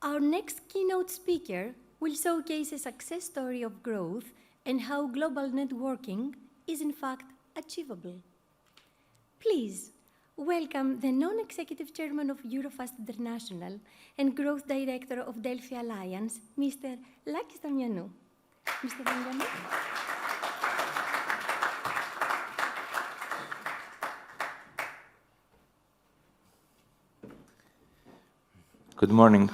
Our next keynote speaker will showcase a success story of growth and how global networking is in fact achievable. Please welcome the non-executive chairman of Eurofast International and growth director of Delphi Alliance, Mr. Lakis Damianou. Mr. Damianou. Good morning.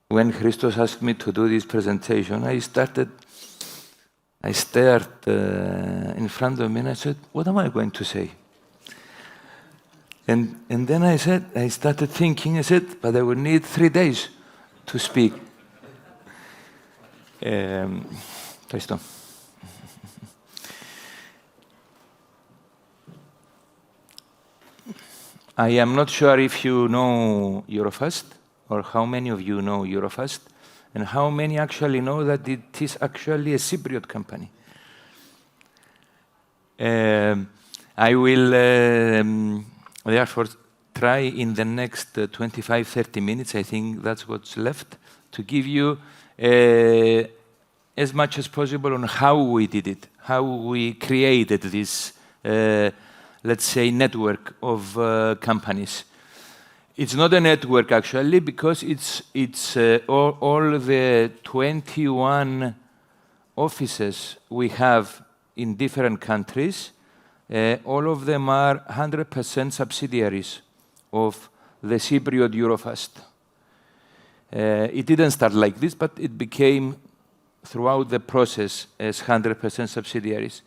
When Christos asked me to do this presentation, I stared in front of me and I said, what am I going to say? And then I started thinking, I said, but I will need 3 days to speak. Christo. I am not sure if you know Eurofast, or how many of you know Eurofast, and how many actually know that it is actually a Cypriot company. I will therefore try in the next 25-30 minutes, I think that's what's left, to give you as much as possible on how we did it, how we created this let's say, network of companies. It's not a network, actually, because it's all the 21 offices we have in different countries. All of them are 100% subsidiaries of the Cypriot Eurofast. It didn't start like this, but it became, throughout the process, as 100% subsidiaries.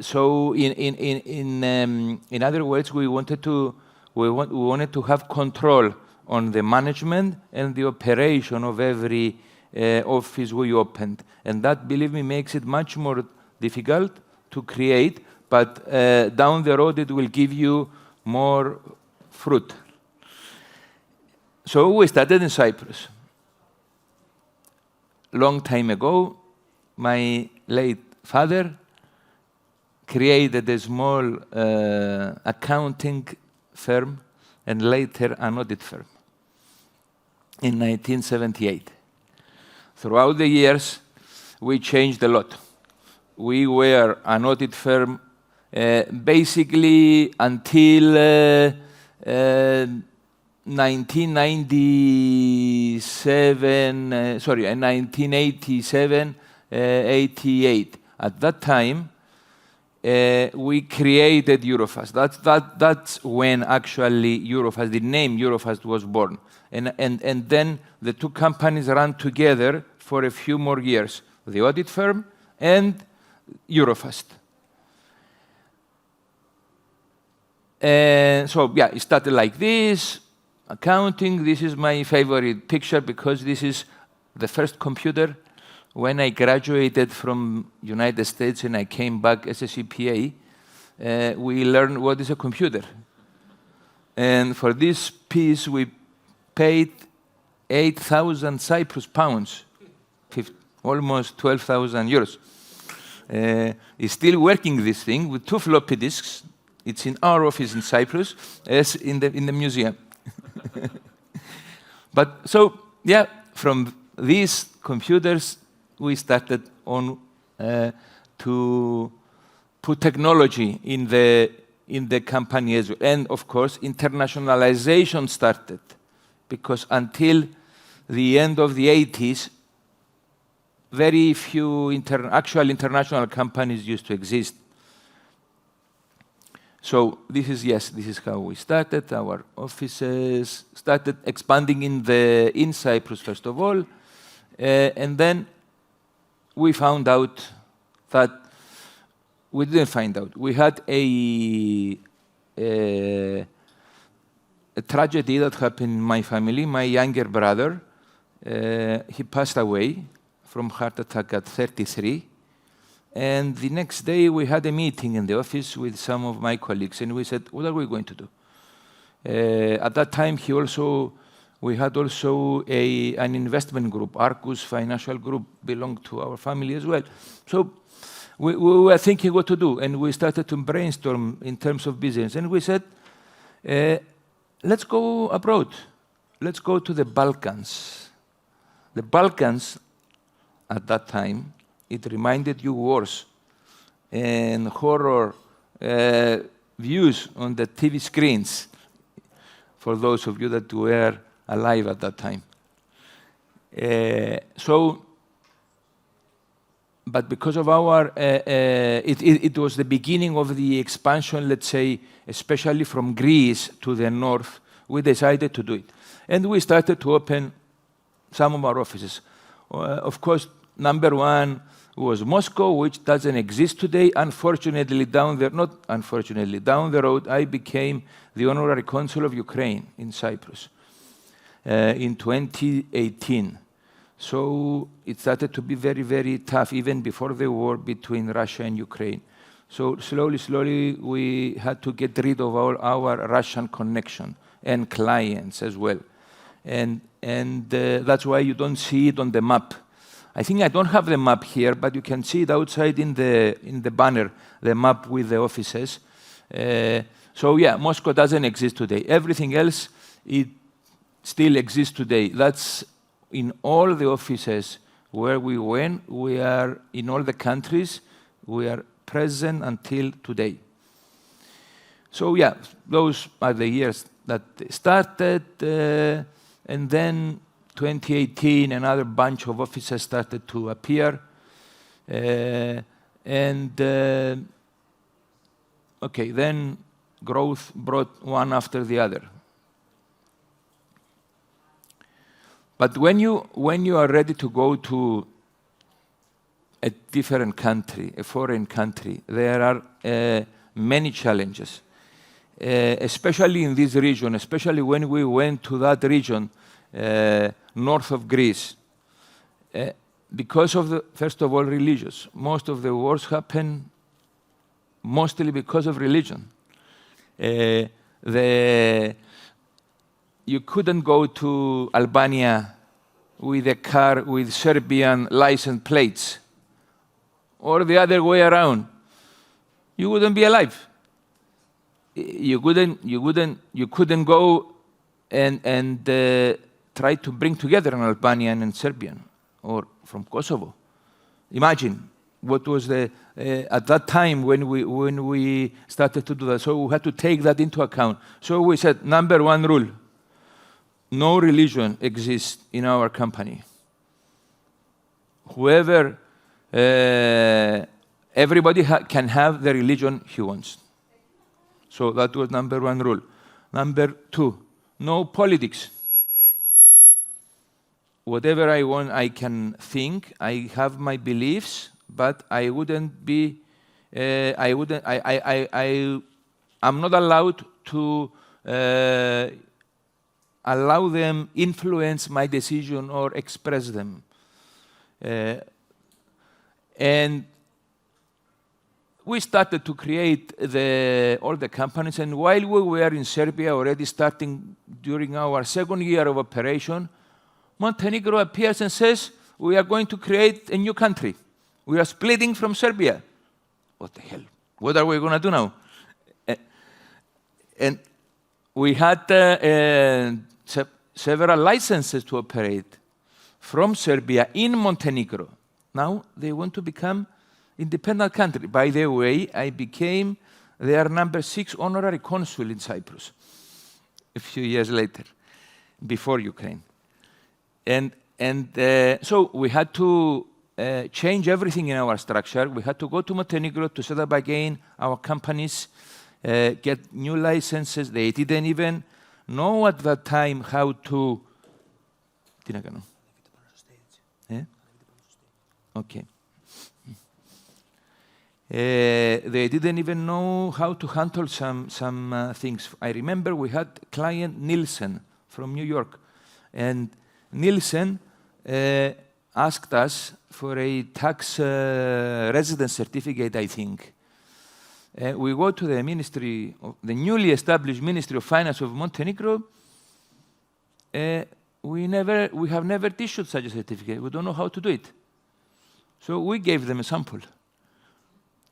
So in other words, we wanted to have control on the management and the operation of every office we opened. And that, believe me, makes it much more difficult to create, but down the road it will give you more fruit. So we started in Cyprus. Long time ago, my late father created a small accounting firm and later an audit firm in 1978. Throughout the years, we changed a lot. We were an audit firm basically until 1987, 88. At that time, we created Eurofast. That's when actually Eurofast, the name Eurofast was born. And then the two companies ran together for a few more years, the audit firm and Eurofast. So yeah, it started like this, accounting. This is my favorite picture because this is the first computer. When I graduated from United States and I came back as a CPA, we learned what is a computer. And for this piece, we paid 8,000 Cyprus pounds, almost 12,000 euros. It's still working, this thing, with 2 floppy disks. It's in our office in Cyprus, as in the museum. But so, yeah, from these computers, we started on to put technology in the company as well. And of course, internationalization started because until the end of the 80s, very few actual international companies used to exist. So this is how we started. Our offices started expanding in Cyprus first of all, and then we found out that we didn't find out. We had a tragedy that happened in my family. My younger brother, he passed away from heart attack at 33. And the next day we had a meeting in the office with some of my colleagues, and we said, what are we going to do? At that time, we had also an investment group, Arcus Financial Group, belonged to our family as well. So we were thinking what to do, and we started to brainstorm in terms of business. And we said, Let's go abroad. Let's go to the Balkans. The Balkans, at that time, it reminded you wars and horror views on the TV screens, for those of you that were alive at that time. But because of our, it was the beginning of the expansion, let's say, especially from Greece to the north, we decided to do it. And we started to open some of our offices. Of course, number one was Moscow, which doesn't exist today. Unfortunately, down the road, I became the honorary consul of Ukraine in Cyprus in 2018. So it started to be very, very tough, even before the war between Russia and Ukraine. So slowly, we had to get rid of all our Russian connection and clients as well. And that's why you don't see it on the map. I think I don't have the map here, but you can see it outside in the banner, the map with the offices. So yeah, Moscow doesn't exist today. Everything else, it still exists today. That's in all the offices where we went. We are in all the countries. We are present until today. So yeah, those are the years that started. And then 2018, another bunch of offices started to appear. Okay, then growth brought one after the other. But when you are ready to go to a different country, a foreign country, there are many challenges, especially in this region, especially when we went to that region north of Greece. Because of the, first of all, religious. Most of the wars happen mostly because of religion. You couldn't go to Albania with a car with Serbian license plates, or the other way around. You wouldn't be alive. You couldn't go and try to bring together an Albanian and Serbian, or from Kosovo. Imagine what was at that time when we started to do that. So we had to take that into account. So we said, number one rule: no religion exists in our company. Whoever, everybody can have the religion he wants. So that was number one rule. Number two, no politics. Whatever I want, I can think. I have my beliefs, but I wouldn't be. I'm not allowed to allow them influence my decision or express them. And we started to create all the companies, and while we were in Serbia, already starting during our second year of operation, Montenegro appears and says, we are going to create a new country. We are splitting from Serbia. What the hell? What are we going to do now? And we had several licenses to operate from Serbia in Montenegro. Now they want to become independent country. By the way, I became their number 6 honorary consul in Cyprus a few years later, before Ukraine. And so we had to change everything in our structure. We had to go to Montenegro to set up again our companies, get new licenses. They didn't even know at that time how to... Okay. They didn't even know how to handle some things. I remember we had client Nielsen from New York, and Nielsen asked us for a tax residence certificate, I think. We go to the ministry, the newly established Ministry of Finance of Montenegro. We have never issued such a certificate. We don't know how to do it. So we gave them a sample,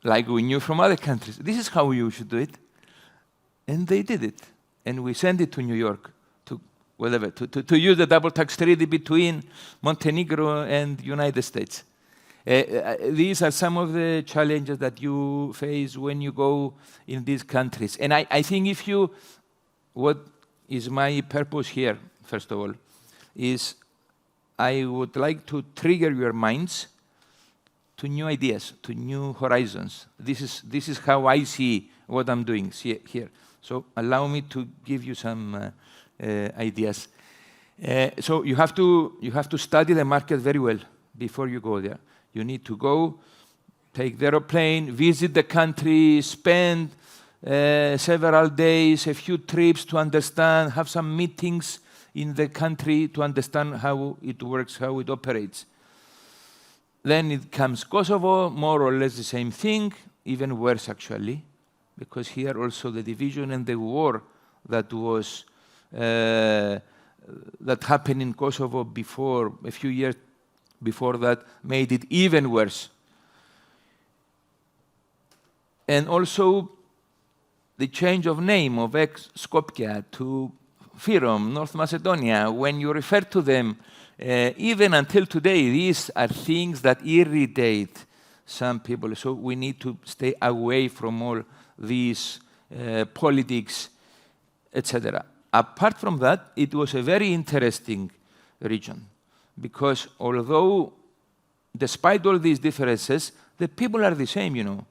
like we knew from other countries. This is how you should do it. And they did it. and we send it to New York, to whatever, to use the double tax treaty between Montenegro and United States. These are some of the challenges that you face when you go in these countries. And I think what is my purpose here, first of all, is I would like to trigger your minds to new ideas, to new horizons. This is how I see what I'm doing here. So allow me to give you some ideas. So you have to study the market very well before you go there. You need to go, take the aeroplane, visit the country, spend several days, a few trips to understand, have some meetings in the country to understand how it works, how it operates. Then it comes Kosovo, more or less the same thing, even worse actually, because here also the division and the war that was that happened in Kosovo before, a few years before that, made it even worse. And also the change of name of ex-Skopje to Fyrom, North Macedonia, when you refer to them, even until today, these are things that irritate some people. So we need to stay away from all these politics, etc. Apart from that, it was a very interesting region, because although, despite all these differences, the people are the same, you know.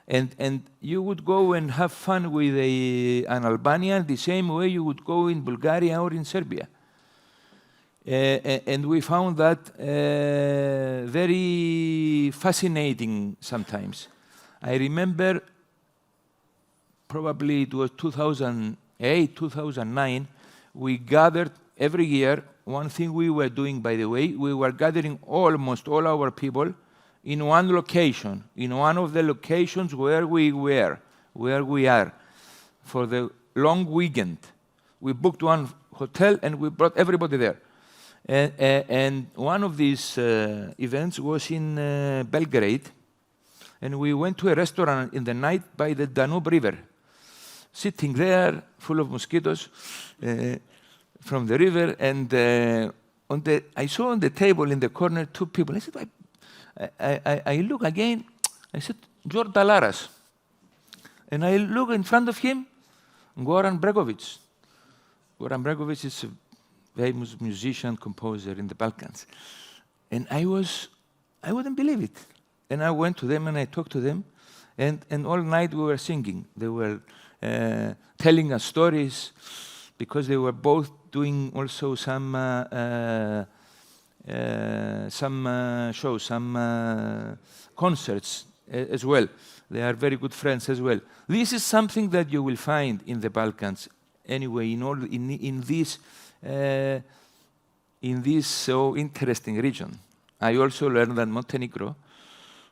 And you would go and have fun with an Albanian the same way you would go in Bulgaria or in Serbia. And we found that very fascinating sometimes. I remember, probably it was 2008, 2009, we gathered every year. One thing we were doing, by the way, we were gathering almost all our people in one location, in one of the locations where we are, for the long weekend. We booked one hotel and we brought everybody there. And one of these events was in Belgrade, and we went to a restaurant in the night by the Danube River, sitting there full of mosquitoes from the river, and I saw on the table in the corner two people. I said, I look again, I said, George Dalaras. And I look in front of him, Goran Bregovic. Goran Bregovic is a famous musician, composer in the Balkans. And I wouldn't believe it. And I went to them and I talked to them, and all night we were singing. They were telling us stories, because they were both doing also some shows, some concerts as well. They are very good friends as well. This is something that you will find in the Balkans anyway, in this so interesting region. I also learned that Montenegro,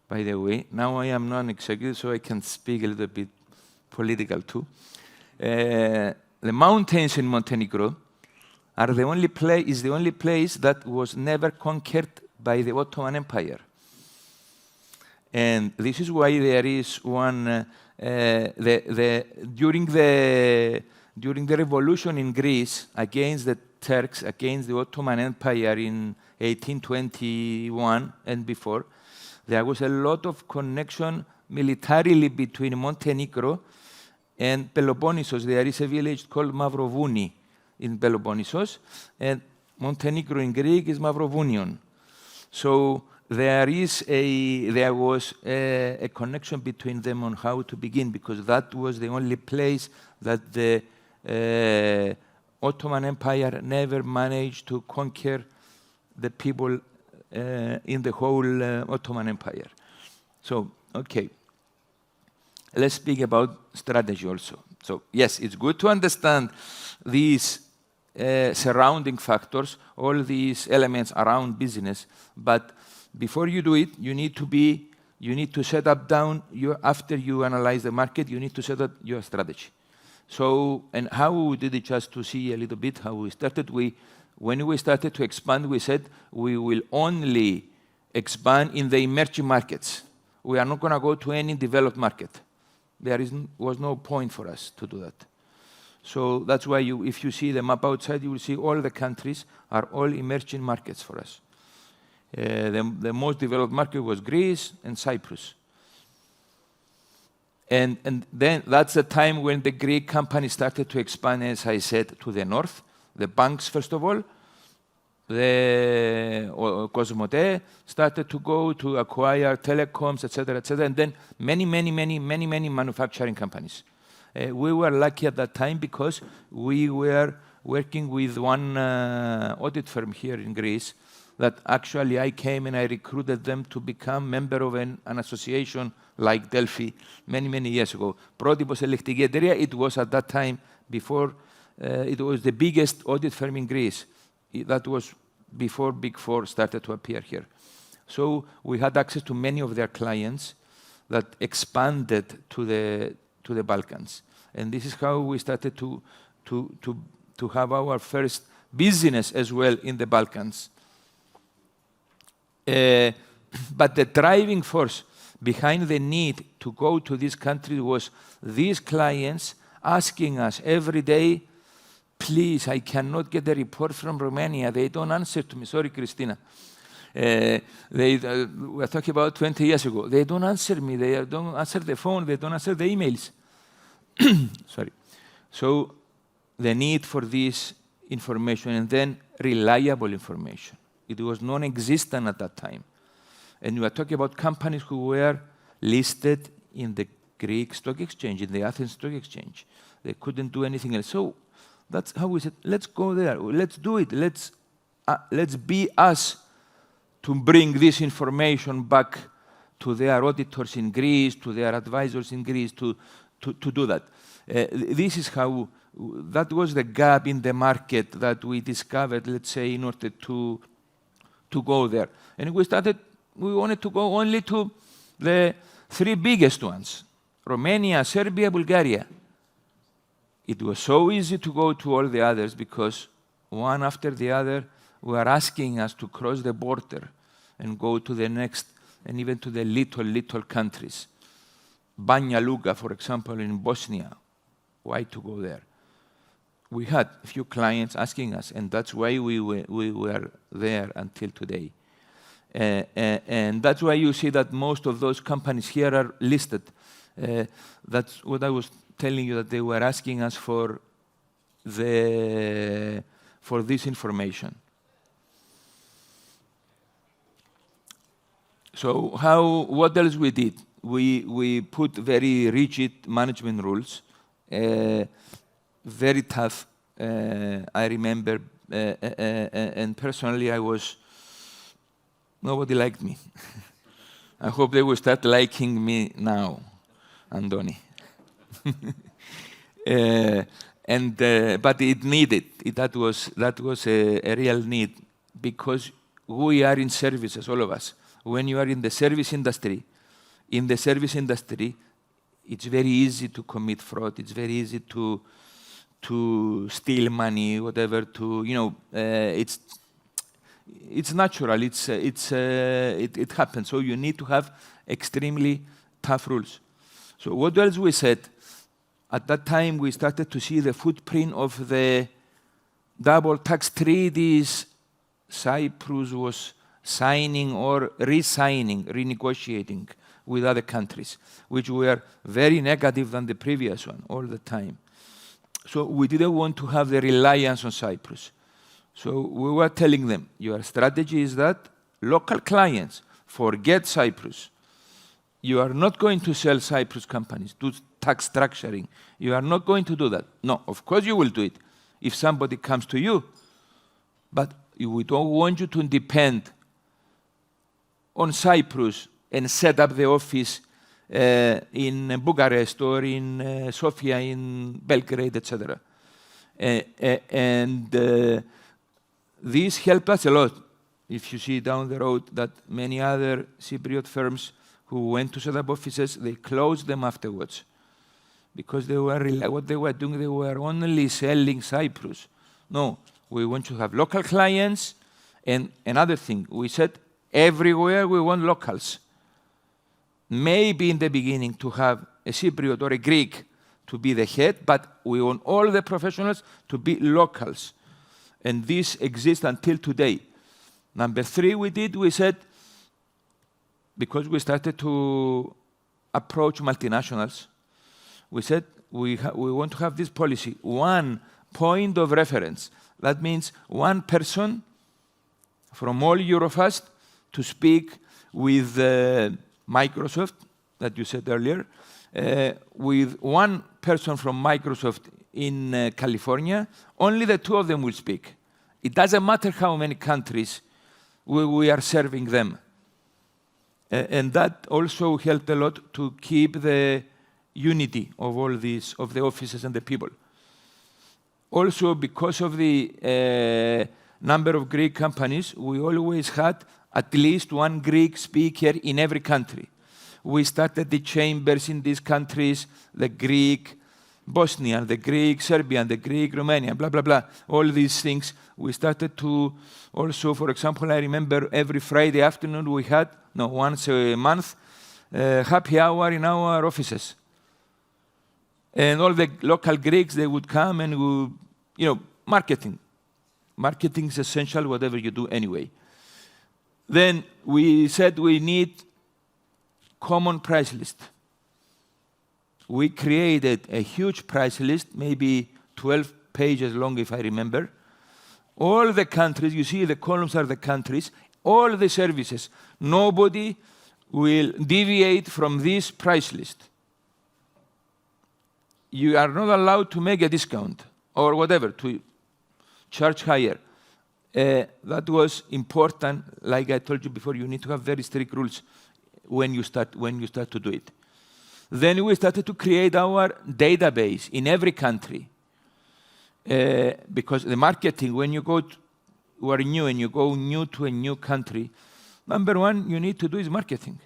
by the way, now I am non-executive, so I can speak a little bit political too. The mountains in Montenegro are the only place that was never conquered by the Ottoman Empire. And this is why there is one, during the revolution in Greece against the Turks, against the Ottoman Empire in 1821 and before, there was a lot of connection militarily between Montenegro and Peloponnesos. There is a village called Mavrovouni in Peloponnesos, and Montenegro in Greek is Mavrovounion. So there was a connection between them on how to begin, because that was the only place that the Ottoman Empire never managed to conquer the people in the whole Ottoman Empire. So, okay. Let's speak about strategy also. So, yes, it's good to understand these surrounding factors, all these elements around business, but before you do it, you need to set up down after you analyze the market, you need to set up your strategy. So, and how we did it, just to see a little bit how we started. When we started to expand, we said we will only expand in the emerging markets. We are not going to go to any developed market. There was no point for us to do that. So that's why if you see the map outside, you will see all the countries are all emerging markets for us. The most developed market was Greece and Cyprus. And then that's the time when the Greek companies started to expand, as I said, to the north. The banks, first of all, the Cosmote started to go to acquire telecoms, etc., and then many manufacturing companies. We were lucky at that time because we were working with one audit firm here in Greece that actually I came and I recruited them to become member of an association like Delphi many years ago. Protipos Elektriki Εταιρεία, it was at that time before, it was the biggest audit firm in Greece. That was before Big Four started to appear here. So we had access to many of their clients that expanded to the Balkans. And this is how we started to have our first business as well in the Balkans. But the driving force behind the need to go to this country was these clients asking us every day, please, I cannot get a report from Romania. They don't answer to me. Sorry, Christina. We're talking about 20 years ago. They don't answer me. They don't answer the phone. They don't answer the emails. Sorry. So the need for this information and then reliable information. It was non-existent at that time. And we are talking about companies who were listed in the Greek stock exchange, in the Athens stock exchange. They couldn't do anything else. So that's how we said, let's go there. Let's do it. Let's be us to bring this information back to their auditors in Greece, to their advisors in Greece, to do that. This is how, that was the gap in the market that we discovered, let's say, in order to go there. And we wanted to go only to the three biggest ones, Romania, Serbia, Bulgaria. It was so easy to go to all the others because one after the other were asking us to cross the border and go to the next, and even to the little countries. Banja Luka, for example, in Bosnia. Why to go there? We had a few clients asking us, and that's why we were there until today. And that's why you see that most of those companies here are listed. That's what I was telling you, that they were asking us for this information. So what else we did? We put very rigid management rules, very tough. I remember, and personally nobody liked me. I hope they will start liking me now, Andoni. But it needed, that was a real need, because we are in services, all of us. When you are in the service industry, it's very easy to commit fraud. It's very easy to steal money, whatever. It's natural. It happens. So you need to have extremely tough rules. So what else we said? At that time, we started to see the footprint of the double tax treaties Cyprus was signing or re-signing, renegotiating with other countries, which were very negative than the previous one all the time. So we didn't want to have the reliance on Cyprus. So we were telling them, your strategy is that local clients, forget Cyprus. You are not going to sell Cyprus companies, do tax structuring. You are not going to do that. No, of course you will do it if somebody comes to you. But we don't want you to depend on Cyprus and set up the office in Bucharest or in Sofia, in Belgrade, etc. And this helped us a lot. If you see down the road that many other Cypriot firms who went to set up offices, they closed them afterwards. Because what they were doing, they were only selling Cyprus. No, we want to have local clients. And another thing, we said everywhere we want locals. Maybe in the beginning to have a Cypriot or a Greek to be the head, but we want all the professionals to be locals. And this exists until today. Number 3 we said, because we started to approach multinationals, we said we want to have this policy, one point of reference. That means one person from all Eurofast to speak with Microsoft, that you said earlier, with one person from Microsoft in California, only the 2 of them will speak. It doesn't matter how many countries we are serving them. And that also helped a lot to keep the unity of all these, of the offices and the people. Also, because of the number of Greek companies, we always had at least one Greek speaker in every country. We started the chambers in these countries, the Greek Bosnian, the Greek Serbian, the Greek Romanian, blah, blah, blah, all these things. We started to also, for example, I remember every Friday afternoon we had, once a month, happy hour in our offices. And all the local Greeks, they would come and would, marketing. Marketing is essential, whatever you do anyway. Then we said we need common price list. We created a huge price list, maybe 12 pages long if I remember. All the countries, you see the columns are the countries, all the services. Nobody will deviate from this price list. You are not allowed to make a discount or whatever, to charge higher. That was important. Like I told you before, you need to have very strict rules when you start to do it. Then we started to create our database in every country. Because the marketing, when you are new and you go new to a new country, number 1 you need to do is marketing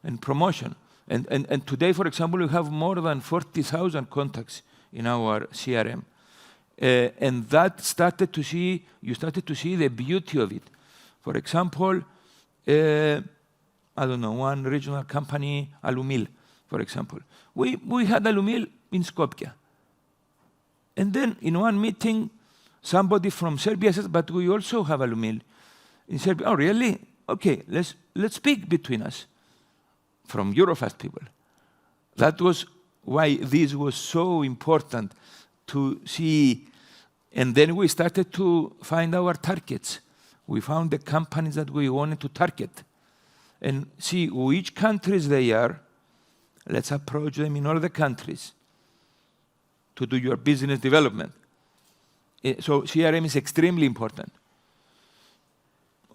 and promotion. And today, for example, we have more than 40,000 contacts in our CRM. And that you started to see the beauty of it. For example, one regional company, Alumil, for example. We had Alumil in Skopje. And then in one meeting, somebody from Serbia says, but we also have Alumil in Serbia. Oh, really? Okay, let's speak between us. From Eurofast people. That was why this was so important to see. And then we started to find our targets. We found the companies that we wanted to target and see which countries they are. Let's approach them in all the countries to do your business development. So CRM is extremely important.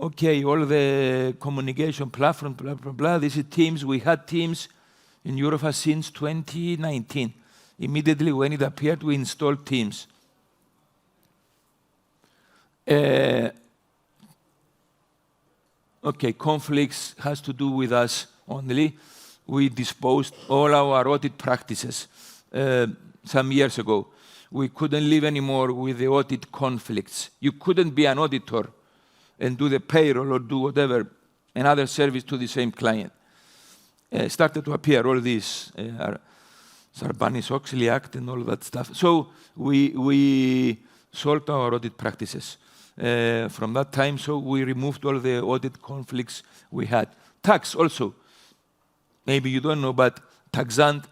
Okay, all the communication platform, blah, blah, blah. This is Teams. We had Teams in Eurofast since 2019. Immediately when it appeared, we installed Teams. Okay, conflicts has to do with us only. We disposed all our audit practices some years ago. We couldn't live anymore with the audit conflicts. You couldn't be an auditor and do the payroll or do whatever, another service to the same client. Started to appear all these Sarbanes-Oxley Act and all that stuff. So we solved our audit practices from that time. So we removed all the audit conflicts we had. Tax also. Maybe you don't know, but Taxant,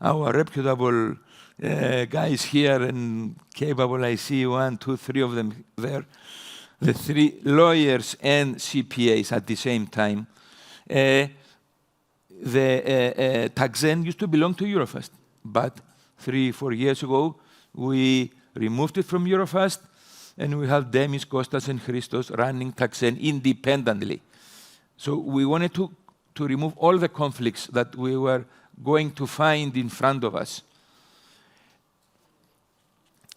our reputable guys here and capable, I see 1, 2, 3 of them there. The 3 lawyers and CPAs at the same time. The Taxen used to belong to Eurofast, but 3, 4 years ago, we removed it from Eurofast, and we have Demis, Kostas, and Christos running Taxen independently. So we wanted to remove all the conflicts that we were going to find in front of us.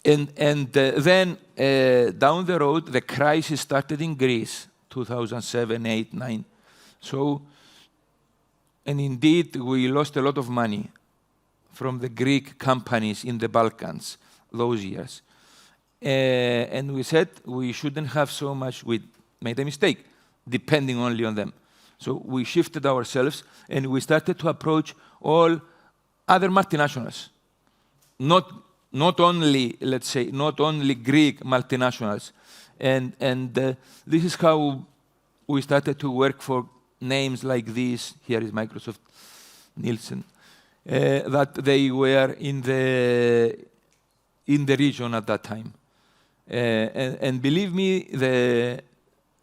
And then down the road, the crisis started in Greece, 2007, 8, 9. So, and indeed, we lost a lot of money from the Greek companies in the Balkans those years. And we said we shouldn't have so much, we made a mistake, depending only on them. So we shifted ourselves and we started to approach all other multinationals. not only, let's say, not only Greek multinationals. And this is how we started to work for names like this. Here is Microsoft Nielsen, that they were in the region at that time. And believe me,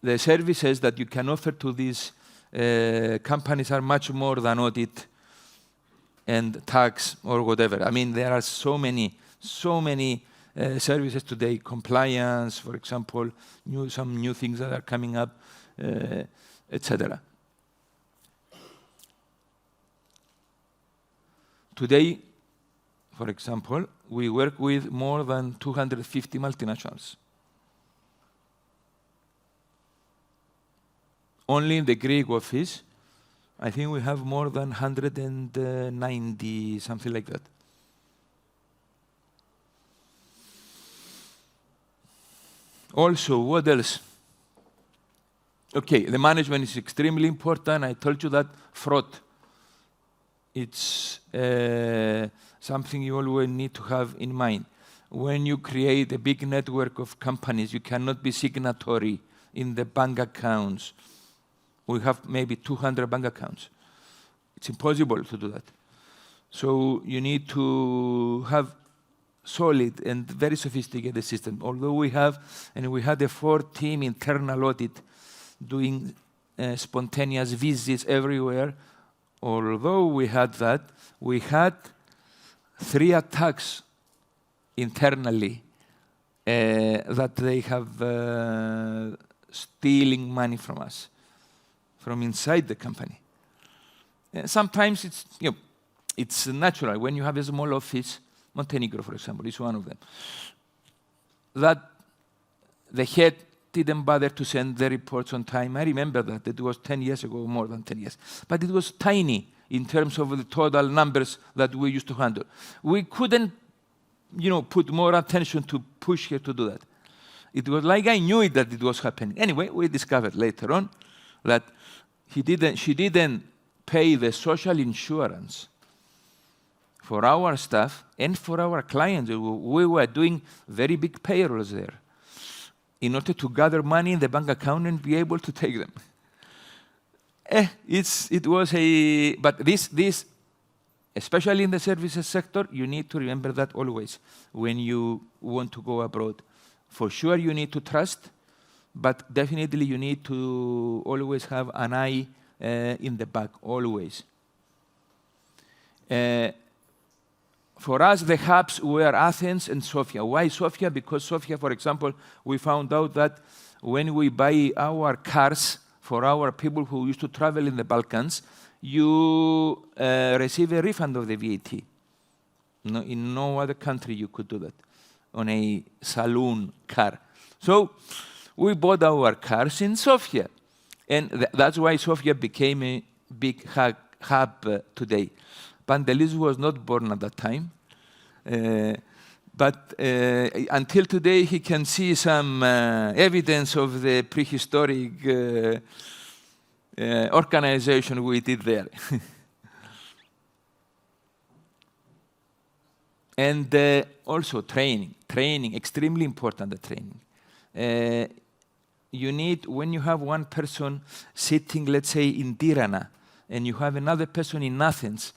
the services that you can offer to these companies are much more than audit and tax or whatever. I mean, there are so many services today, compliance, for example, some new things that are coming up, etc. Today, for example, we work with more than 250 multinationals. Only in the Greek office, I think we have more than 190, something like that. Also, what else? Okay, the management is extremely important. I told you that fraud, it's something you always need to have in mind. When you create a big network of companies, you cannot be signatory in the bank accounts. We have maybe 200 bank accounts. It's impossible to do that. So you need to have solid and very sophisticated system. Although we had a 4-team internal audit doing spontaneous visits everywhere. Although we had that, we had 3 attacks internally that they have stealing money from us, from inside the company. Sometimes it's natural. When you have a small office, Montenegro, for example, is one of them, that the head didn't bother to send the reports on time. I remember that. It was 10 years ago, more than 10 years. But it was tiny in terms of the total numbers that we used to handle. We couldn't, put more attention to push her to do that. It was like I knew it that it was happening. Anyway, we discovered later on that she didn't pay the social insurance for our staff and for our clients. We were doing very big payrolls there in order to gather money in the bank account and be able to take them. But this, especially in the services sector, you need to remember that always when you want to go abroad. For sure, you need to trust, but definitely you need to always have an eye in the back, always. For us, the hubs were Athens and Sofia. Why Sofia? Because Sofia, for example, we found out that when we buy our cars for our people who used to travel in the Balkans, you receive a refund of the VAT. No, in no other country you could do that on a saloon car. So we bought our cars in Sofia. And that's why Sofia became a big hub today. Pantelis was not born at that time. But until today, he can see some evidence of the prehistoric organization we did there. And also training, extremely important, the training. You need, when you have one person sitting, let's say, in Tirana, and you have another person in Athens,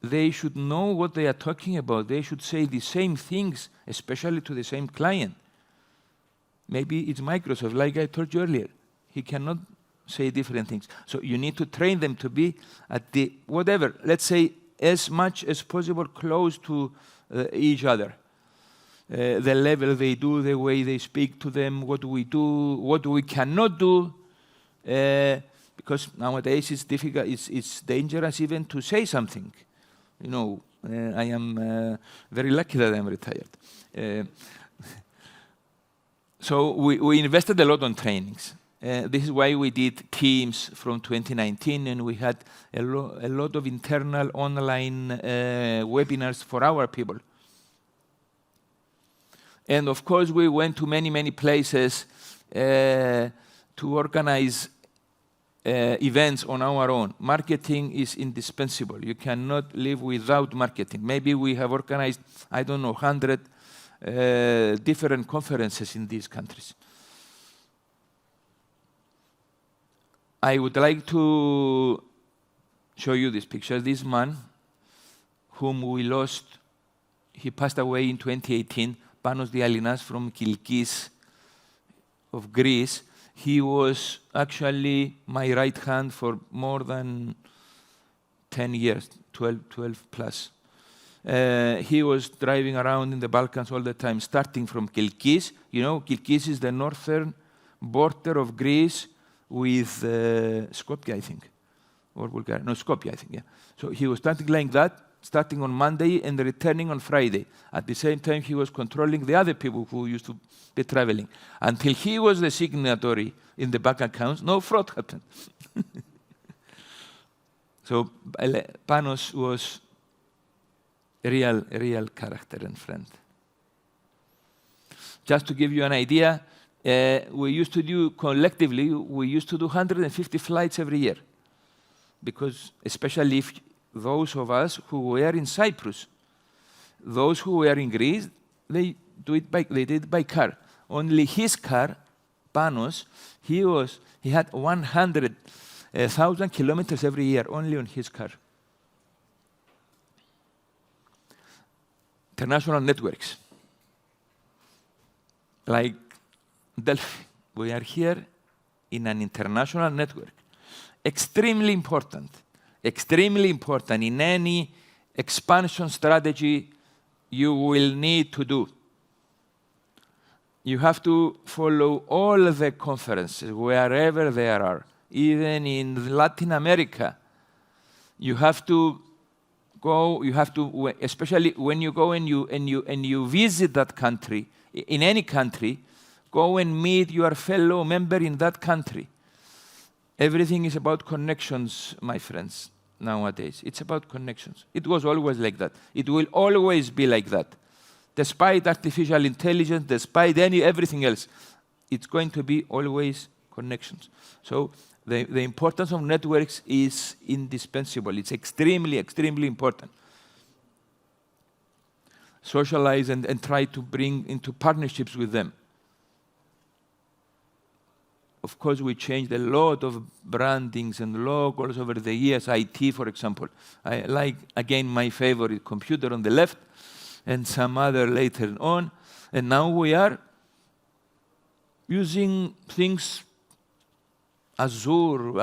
they should know what they are talking about. They should say the same things, especially to the same client. Maybe it's Microsoft, like I told you earlier. He cannot say different things. So you need to train them to be at the, whatever, let's say, as much as possible close to each other. The level they do, the way they speak to them, what we do, what we cannot do. Because nowadays it's difficult, it's dangerous even to say something. I am very lucky that I'm retired. So we invested a lot on trainings. This is why we did Teams from 2019, and we had a lot of internal online webinars for our people. And of course, we went to many places to organize events on our own. Marketing is indispensable. You cannot live without marketing. Maybe we have organized, I don't know, 100 different conferences in these countries. I would like to show you this picture. This man, whom we lost, he passed away in 2018, Panos Dialinas from Lakis of Greece. He was actually my right hand for more than 10 years, 12 plus. He was driving around in the Balkans all the time, starting from Lakis. You know, Lakis is the northern border of Greece with Skopje, I think, or Bulgaria. No, Skopje, I think, yeah. So he was starting like that, starting on Monday and returning on Friday. At the same time, he was controlling the other people who used to be traveling. Until he was the signatory in the bank accounts, no fraud happened. So Panos was a real character and friend. Just to give you an idea, we used to do, collectively, we used to do 150 flights every year. Because especially if those of us who were in Cyprus, those who were in Greece, they did it by car. Only his car, Panos, he had 100,000 kilometers every year, only on his car. International networks, like Delphi. We are here in an international network. Extremely important in any expansion strategy you will need to do. You have to follow all the conferences, wherever there are. Even in Latin America, you have to go, especially when you go and you visit that country, in any country, go and meet your fellow member in that country. Everything is about connections, my friends, nowadays. It's about connections. It was always like that. It will always be like that. Despite artificial intelligence, despite everything else, it's going to be always connections. So the importance of networks is indispensable. It's extremely important. Socialize and try to bring into partnerships with them. Of course, we changed a lot of brandings and logos over the years. IT, for example. I like, again, my favorite computer on the left and some other later on. And now we are using things, Azure,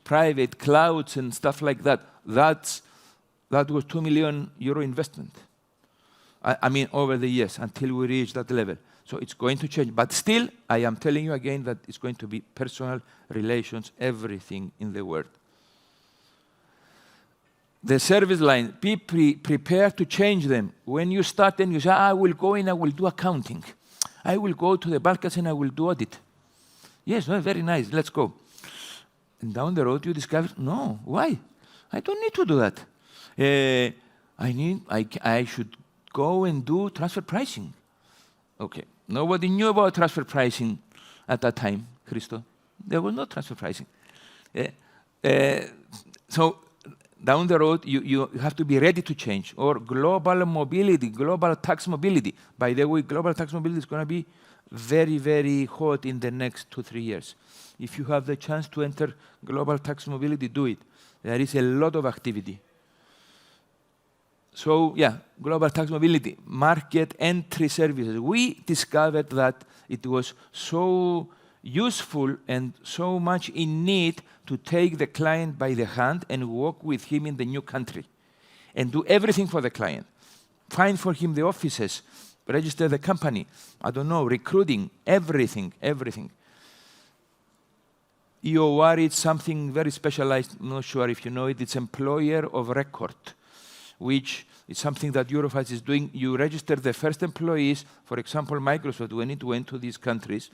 private clouds and stuff like that. That was €2 million investment. I mean, over the years, until we reach that level. So it's going to change. But still, I am telling you again that it's going to be personal relations, everything in the world. The service line, be prepared to change them. When you start and you say, I will go in, I will do accounting. I will go to the Balkans and I will do audit. Yes, well, very nice, let's go. And down the road you discover, no, why? I don't need to do that. I should go and do transfer pricing. Okay, nobody knew about transfer pricing at that time, Christo. There was no transfer pricing. So down the road, you have to be ready to change. Or global mobility, global tax mobility. By the way, global tax mobility is going to be very hot in the next 2-3 years. If you have the chance to enter global tax mobility, do it. There is a lot of activity. So yeah, global tax mobility, market entry services. We discovered that it was so useful and so much in need to take the client by the hand and walk with him in the new country and do everything for the client. Find for him the offices, register the company, I don't know, recruiting, everything. EOR is something very specialized, I'm not sure if you know it, it's employer of record, which is something that Eurofast is doing. You register the first employees, for example, Microsoft, when it went to these countries,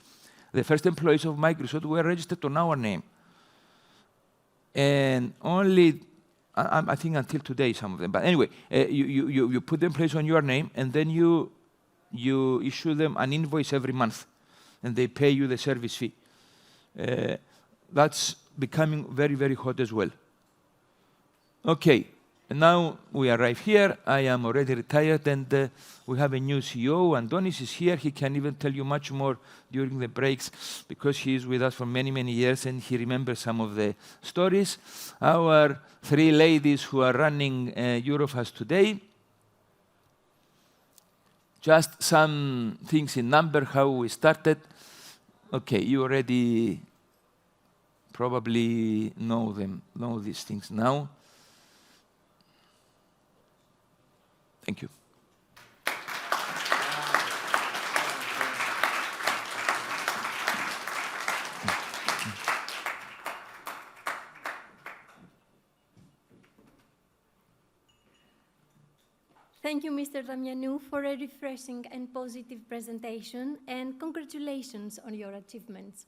the first employees of Microsoft were registered on our name. And only, I think until today, some of them, but anyway, you put the employees on your name, and then you issue them an invoice every month, and they pay you the service fee. that's becoming very, very hot as well. Okay, and now we arrive here. I am already retired, and we have a new CEO. Antonis is here. He can even tell you much more during the breaks because he is with us for many, many years, and he remembers some of the stories. Our three ladies who are running Eurofast today. Just some things in number, how we started. Okay, you already probably know these things now. Thank you. Thank you, Mr. Damianou, for a refreshing and positive presentation, and congratulations on your achievements.